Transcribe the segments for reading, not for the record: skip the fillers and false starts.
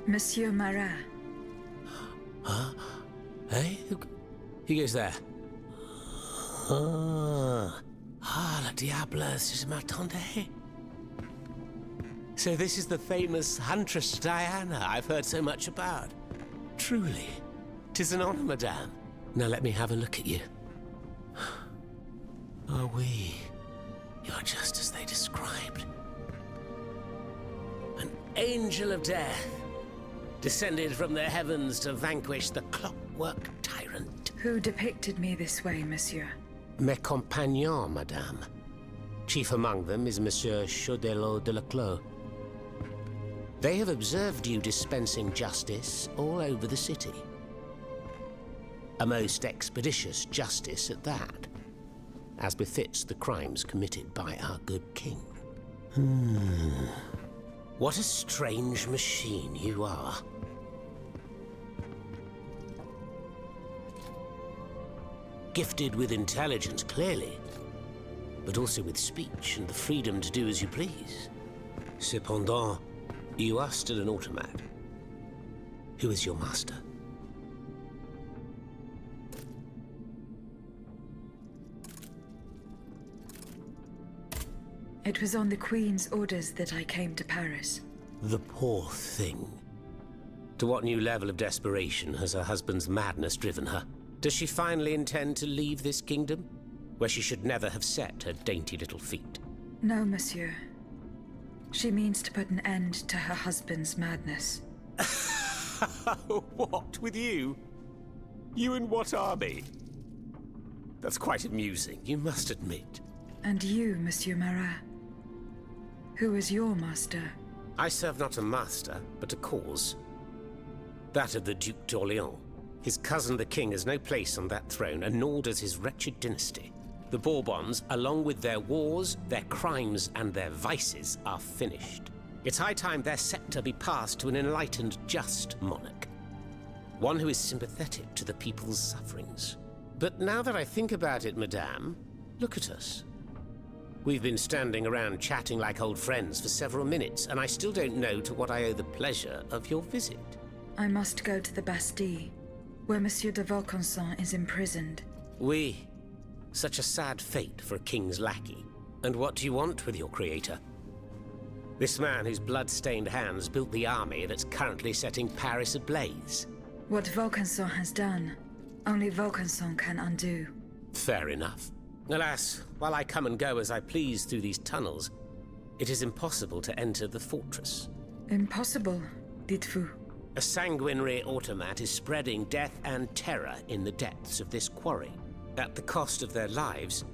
Monsieur Marat. Huh? Hey? Who goes there? Le diable, c'est m'attendait. So this is the famous Huntress Diana I've heard so much about. Truly, 'tis an honor, madame. Now let me have a look at you. Oh, oui. You're just as they described. An angel of death, descended from the heavens to vanquish the clockwork tyrant. Who depicted me this way, monsieur? Mes compagnons, madame. Chief among them is Monsieur Chaudelot de Leclos. They have observed you dispensing justice all over the city. A most expeditious justice at that, as befits the crimes committed by our good king. What a strange machine you are. Gifted with intelligence, clearly, but also with speech and the freedom to do as you please. Cependant, you are still an automat. Who is your master? It was on the Queen's orders that I came to Paris. The poor thing. To what new level of desperation has her husband's madness driven her? Does she finally intend to leave this kingdom, where she should never have set her dainty little feet? No, monsieur. She means to put an end to her husband's madness. What, with you? You in what army? That's quite amusing, you must admit. And you, Monsieur Marat? Who is your master? I serve not a master, but a cause. That of the Duc d'Orléans. His cousin the king has no place on that throne, and nor does his wretched dynasty. The Bourbons, along with their wars, their crimes, and their vices, are finished. It's high time their scepter be passed to an enlightened, just monarch. One who is sympathetic to the people's sufferings. But now that I think about it, madame, look at us. We've been standing around chatting like old friends for several minutes, and I still don't know to what I owe the pleasure of your visit. I must go to the Bastille, where Monsieur de Vaucanson is imprisoned. Oui. Such a sad fate for a king's lackey. And what do you want with your creator? This man whose blood-stained hands built the army that's currently setting Paris ablaze. What Vaucanson has done, only Vaucanson can undo. Fair enough. Alas, while I come and go as I please through these tunnels, it is impossible to enter the fortress. Impossible, dites-vous? A sanguinary automat is spreading death and terror in the depths of this quarry. At the cost of their lives,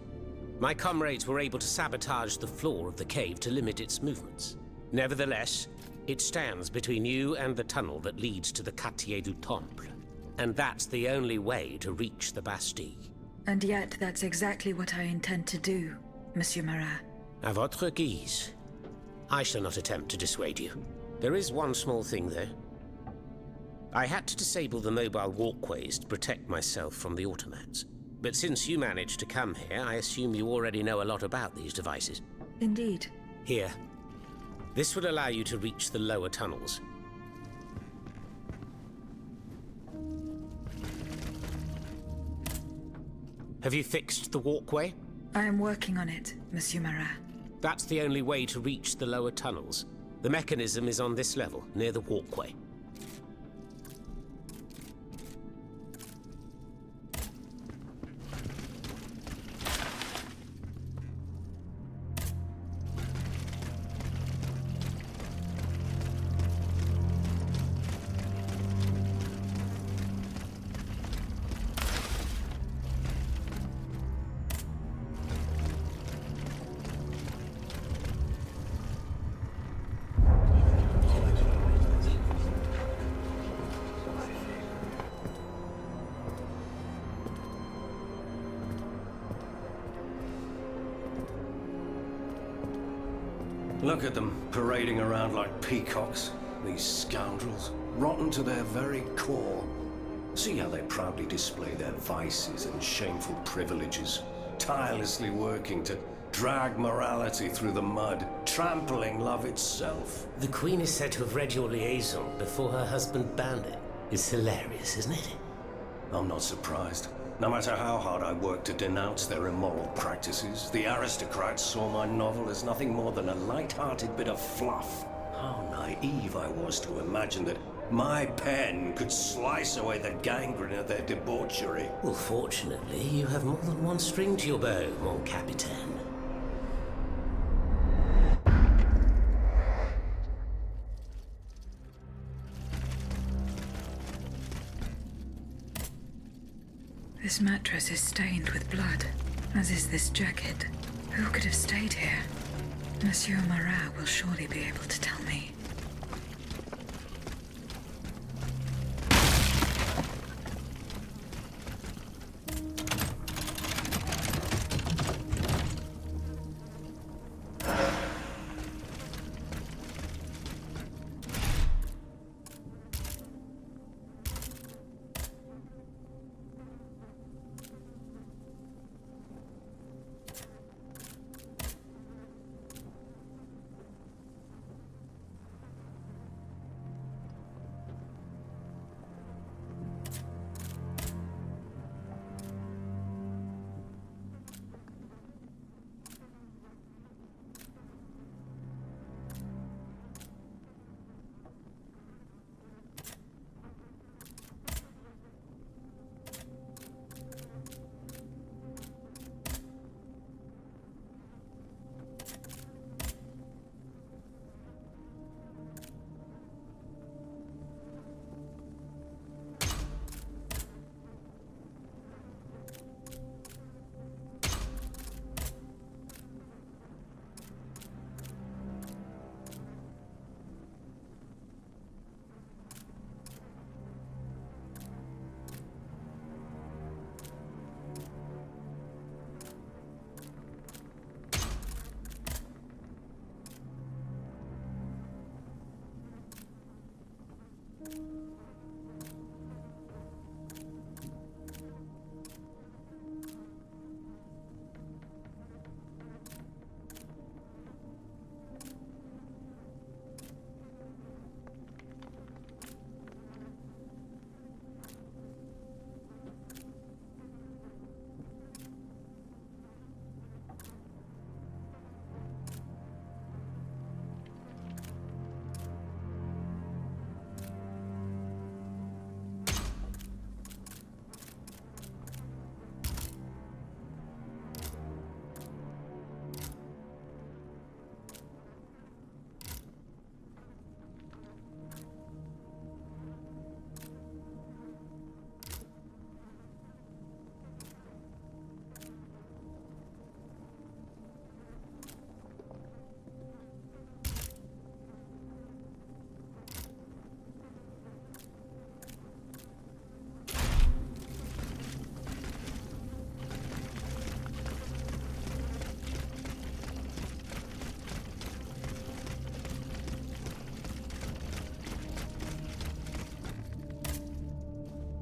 my comrades were able to sabotage the floor of the cave to limit its movements. Nevertheless, it stands between you and the tunnel that leads to the Quartier du Temple. And that's the only way to reach the Bastille. And yet that's exactly what I intend to do, Monsieur Marat. À votre guise. I shall not attempt to dissuade you. There is one small thing, though. I had to disable the mobile walkways to protect myself from the automats. But since you managed to come here, I assume you already know a lot about these devices. Indeed. Here. This would allow you to reach the lower tunnels. Have you fixed the walkway? I am working on it, Monsieur Marat. That's the only way to reach the lower tunnels. The mechanism is on this level, near the walkway. Look at them, parading around like peacocks. These scoundrels, rotten to their very core. See how they proudly display their vices and shameful privileges, tirelessly working to drag morality through the mud, trampling love itself. The Queen is said to have read your liaison before her husband banned it. It's hilarious, isn't it? I'm not surprised. No matter how hard I worked to denounce their immoral practices, the aristocrats saw my novel as nothing more than a light-hearted bit of fluff. How naive I was to imagine that my pen could slice away the gangrene of their debauchery. Well, fortunately, you have more than one string to your bow, mon capitaine. This mattress is stained with blood, as is this jacket. Who could have stayed here? Monsieur Marat will surely be able to tell me.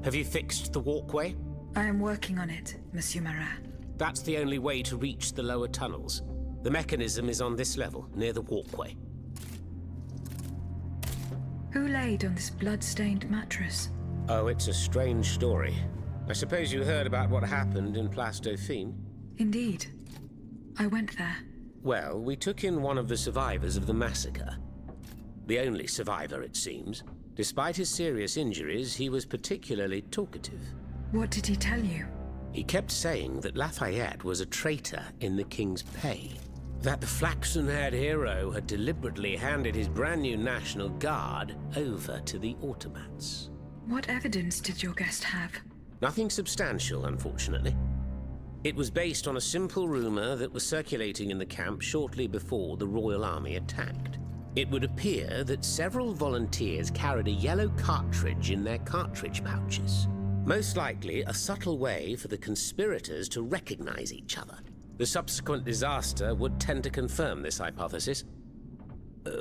Have you fixed the walkway? I am working on it, Monsieur Marat. That's the only way to reach the lower tunnels. The mechanism is on this level, near the walkway. Who laid on this blood-stained mattress? Oh, it's a strange story. I suppose you heard about what happened in Place Dauphine? Indeed. I went there. Well, we took in one of the survivors of the massacre. The only survivor, it seems. Despite his serious injuries, he was particularly talkative. What did he tell you? He kept saying that Lafayette was a traitor in the king's pay. That the flaxen-haired hero had deliberately handed his brand new National Guard over to the automats. What evidence did your guest have? Nothing substantial, unfortunately. It was based on a simple rumor that was circulating in the camp shortly before the Royal Army attacked. It would appear that several volunteers carried a yellow cartridge in their cartridge pouches. Most likely a subtle way for the conspirators to recognize each other. The subsequent disaster would tend to confirm this hypothesis.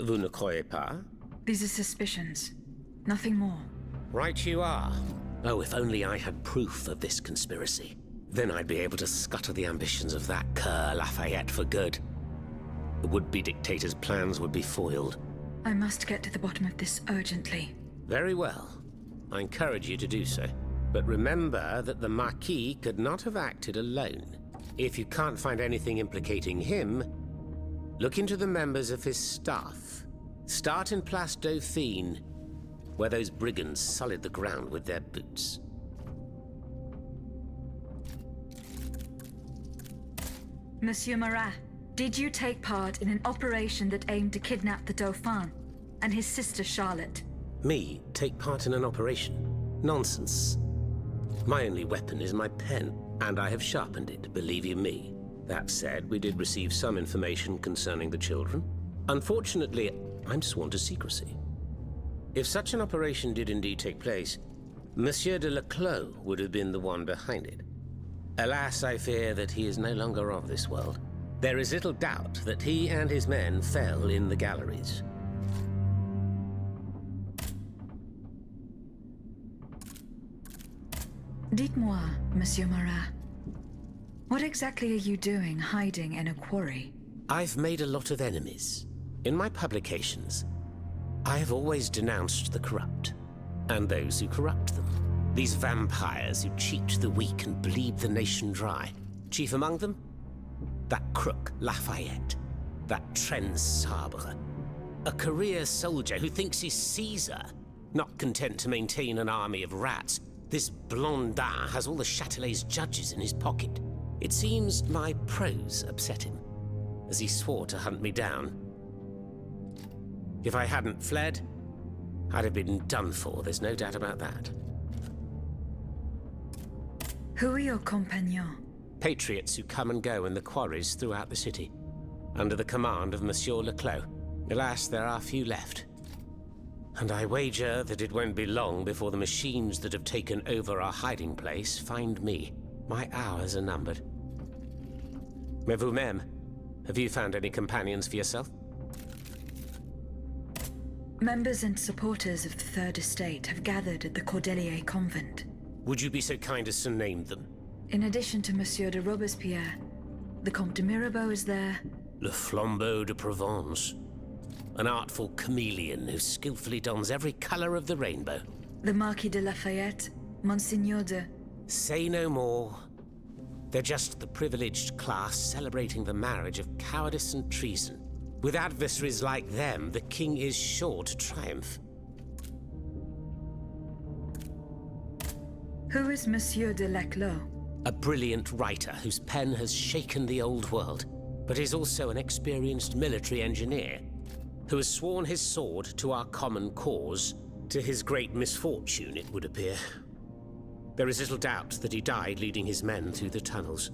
Vous ne croyez pas? These are suspicions. Nothing more. Right you are. Oh, if only I had proof of this conspiracy. Then I'd be able to scutter the ambitions of that cur Lafayette for good. the would-be dictator's plans would be foiled. I must get to the bottom of this urgently. Very well. I encourage you to do so. But remember that the Marquis could not have acted alone. If you can't find anything implicating him, look into the members of his staff. Start in Place Dauphine, where those brigands sullied the ground with their boots. Monsieur Marat, did you take part in an operation that aimed to kidnap the Dauphin and his sister Charlotte? Me take part in an operation? Nonsense. My only weapon is my pen, and I have sharpened it, believe you me. That said, we did receive some information concerning the children. Unfortunately, I'm sworn to secrecy. If such an operation did indeed take place, Monsieur de Leclos would have been the one behind it. Alas, I fear that he is no longer of this world. There is little doubt that he and his men fell in the galleries. Dites-moi, Monsieur Marat, what exactly are you doing hiding in a quarry? I've made a lot of enemies. In my publications, I have always denounced the corrupt, and those who corrupt them. These vampires who cheat the weak and bleed the nation dry. Chief among them? That crook, Lafayette. That Trenz Sabre. A career soldier who thinks he's Caesar. Not content to maintain an army of rats, this Blondin has all the Châtelet's judges in his pocket. It seems my prose upset him, as he swore to hunt me down. If I hadn't fled, I'd have been done for, there's no doubt about that. Who are your compagnons? Patriots who come and go in the quarries throughout the city, under the command of Monsieur Leclos. Alas, there are few left. And I wager that it won't be long before the machines that have taken over our hiding place find me. My hours are numbered. Mais vous-même, have you found any companions for yourself? Members and supporters of the Third Estate have gathered at the Cordelier Convent. Would you be so kind as to name them? In addition to Monsieur de Robespierre, the Comte de Mirabeau is there. Le Flambeau de Provence. An artful chameleon who skillfully dons every color of the rainbow. The Marquis de Lafayette, Monsignor de... Say no more. They're just the privileged class celebrating the marriage of cowardice and treason. With adversaries like them, the king is sure to triumph. Who is Monsieur de Leclos? A brilliant writer whose pen has shaken the old world, but is also an experienced military engineer who has sworn his sword to our common cause, to his great misfortune, it would appear. There is little doubt that he died leading his men through the tunnels.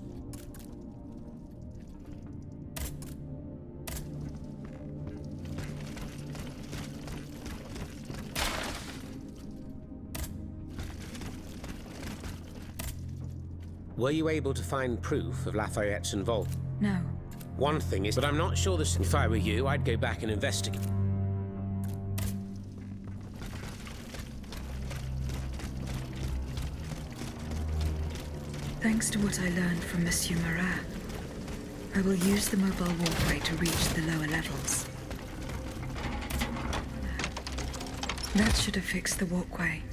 Were you able to find proof of Lafayette's involvement? No. One thing is, but I'm not sure this. If I were you, I'd go back and investigate. Thanks to what I learned from Monsieur Marat, I will use the mobile walkway to reach the lower levels. That should have fixed the walkway.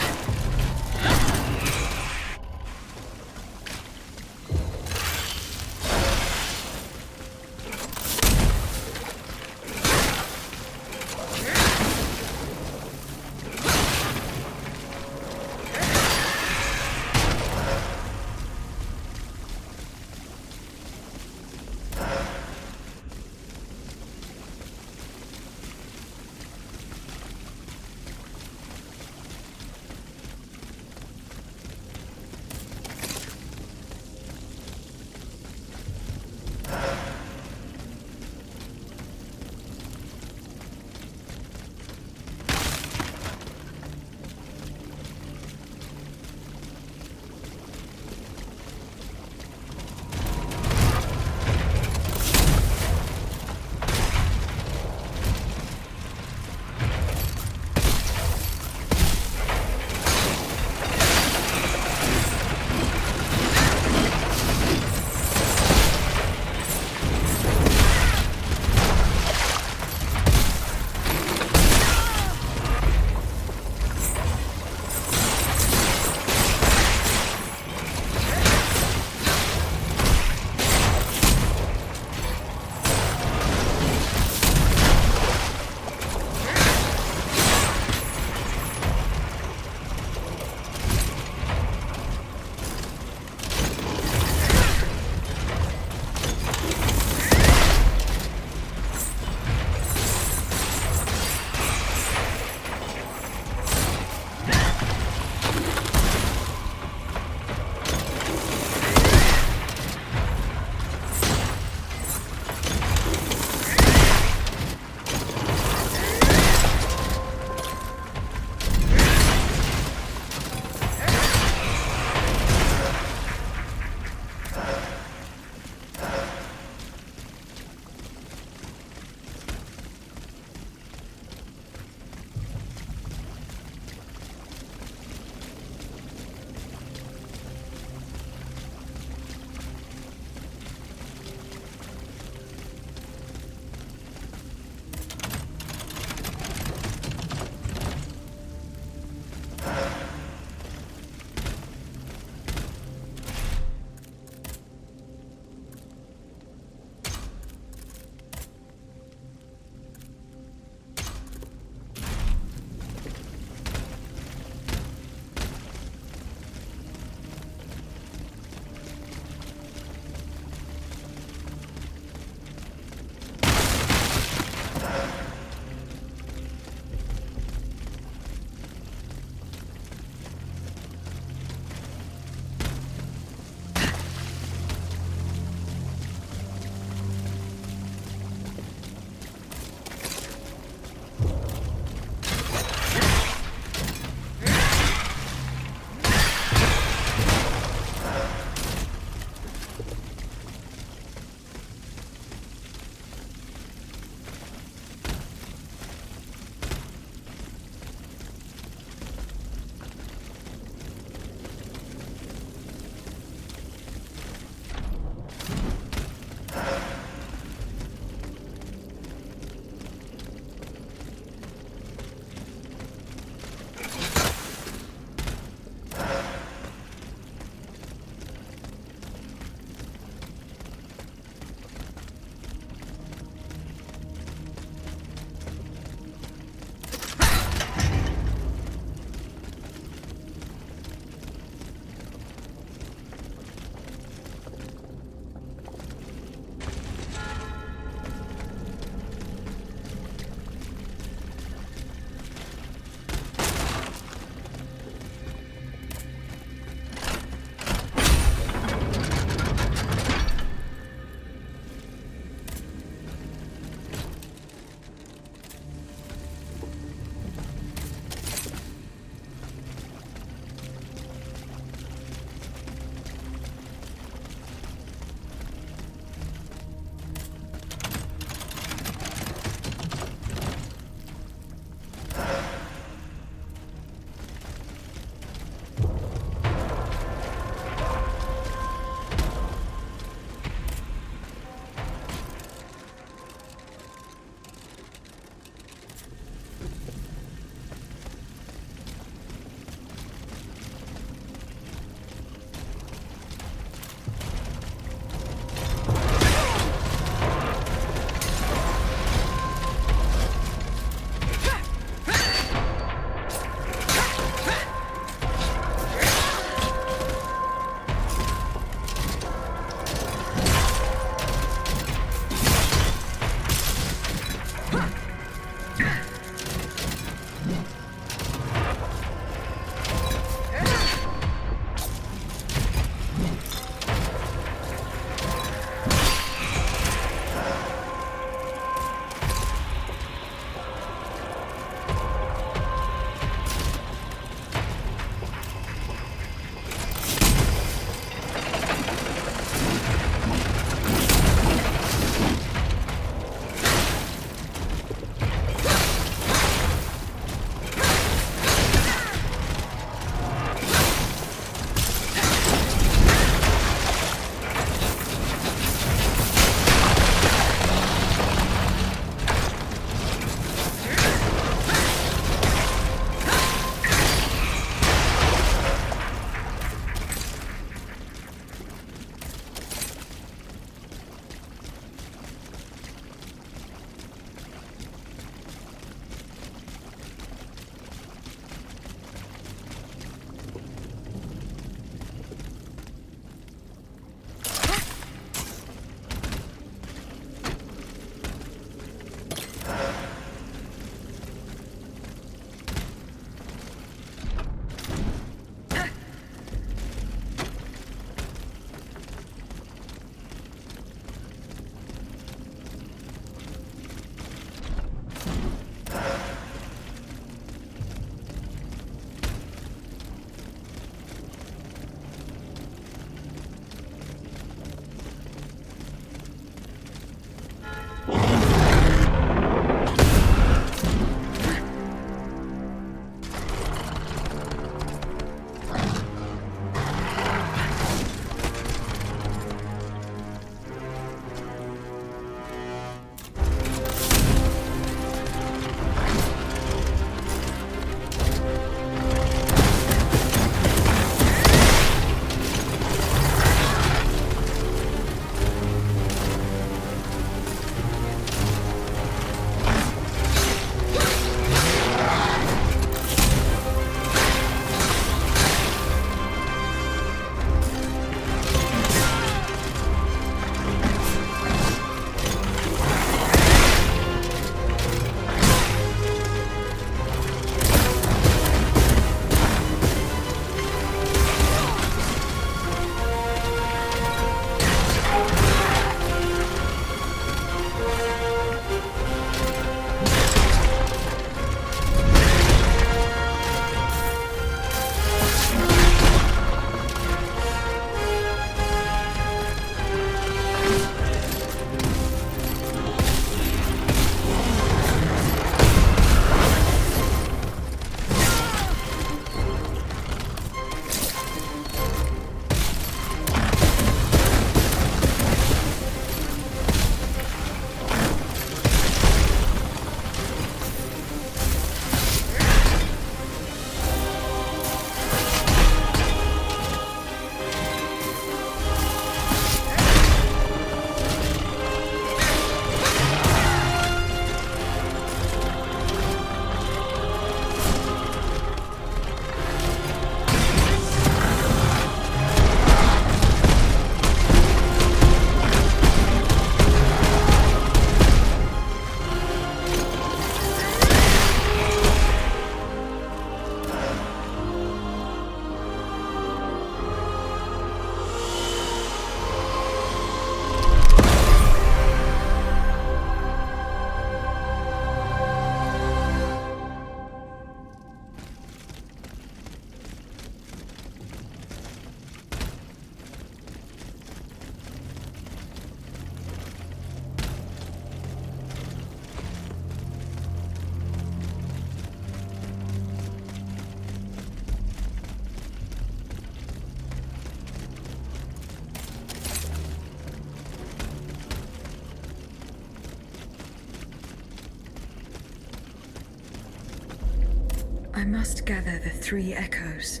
must gather the 3 echoes.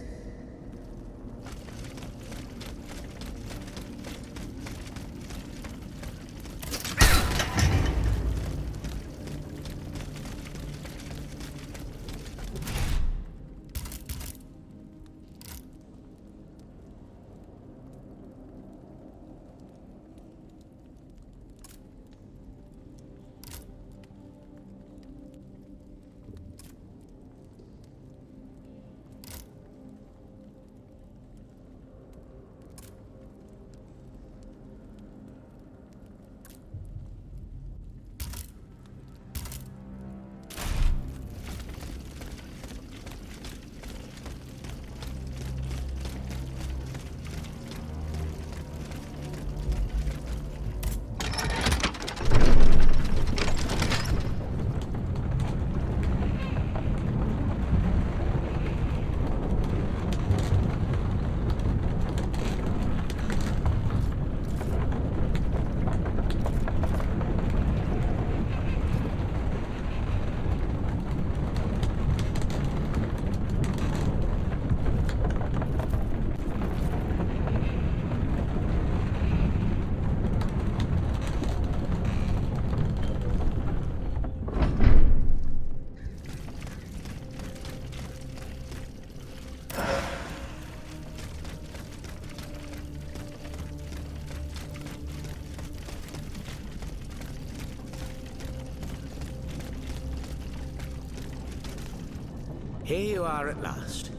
Here you are at last.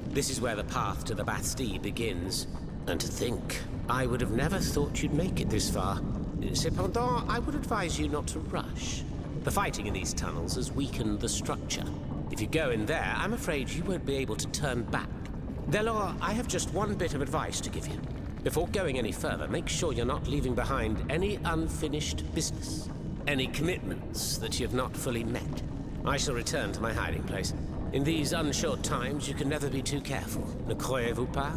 This is where the path to the Bastille begins. And to think, I would have never thought you'd make it this far. Cependant, I would advise you not to rush. The fighting in these tunnels has weakened the structure. If you go in there, I'm afraid you won't be able to turn back. Delors, I have just one bit of advice to give you. Before going any further, make sure you're not leaving behind any unfinished business. Any commitments that you've not fully met. I shall return to my hiding place. In these unsure times, you can never be too careful. Ne croyez-vous pas?